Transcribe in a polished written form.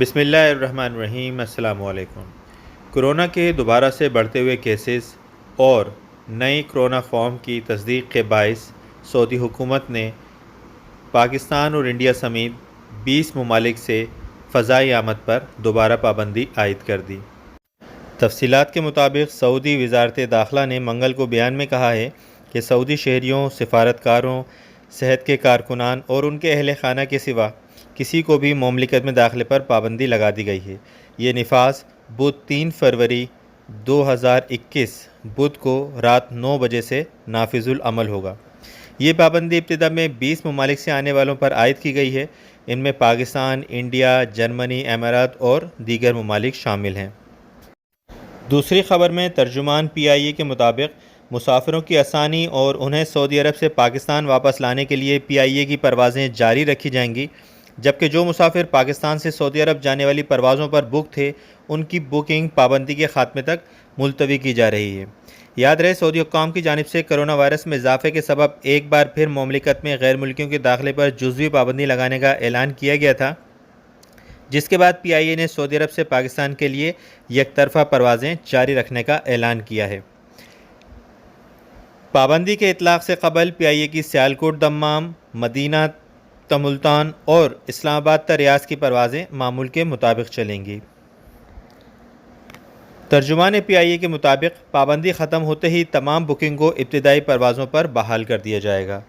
بسم اللہ الرحمن الرحیم۔ السلام علیکم۔ کورونا کے دوبارہ سے بڑھتے ہوئے کیسز اور نئی کورونا فارم کی تصدیق کے باعث سعودی حکومت نے پاکستان اور انڈیا سمیت 20 ممالک سے فضائی آمد پر دوبارہ پابندی عائد کر دی۔ تفصیلات کے مطابق سعودی وزارت داخلہ نے منگل کو بیان میں کہا ہے کہ سعودی شہریوں، سفارتکاروں، صحت کے کارکنان اور ان کے اہل خانہ کے سوا کسی کو بھی مملکت میں داخلے پر پابندی لگا دی گئی ہے۔ یہ نفاذ بدھ 3 فروری 2021 بدھ کو رات 9 بجے سے نافذ العمل ہوگا۔ یہ پابندی ابتدا میں 20 ممالک سے آنے والوں پر عائد کی گئی ہے۔ ان میں پاکستان، انڈیا، جرمنی، امارات اور دیگر ممالک شامل ہیں۔ دوسری خبر میں ترجمان PIA کے مطابق مسافروں کی آسانی اور انہیں سعودی عرب سے پاکستان واپس لانے کے لیے PIA کی پروازیں جاری رکھی جائیں گی، جبکہ جو مسافر پاکستان سے سعودی عرب جانے والی پروازوں پر بک تھے ان کی بکنگ پابندی کے خاتمے تک ملتوی کی جا رہی ہے۔ یاد رہے، سعودی حکام کی جانب سے کرونا وائرس میں اضافے کے سبب ایک بار پھر مملکت میں غیر ملکیوں کے داخلے پر جزوی پابندی لگانے کا اعلان کیا گیا تھا، جس کے بعد PIA نے سعودی عرب سے پاکستان کے لیے یک طرفہ پروازیں جاری رکھنے کا اعلان کیا ہے۔ پابندی کے اطلاق سے قبل PIA کی سیالکوٹ دمام، مدینہ ملتان اور اسلام آباد تا ریاض کی پروازیں معمول کے مطابق چلیں گی۔ ترجمان PIA کے مطابق پابندی ختم ہوتے ہی تمام بکنگ کو ابتدائی پروازوں پر بحال کر دیا جائے گا۔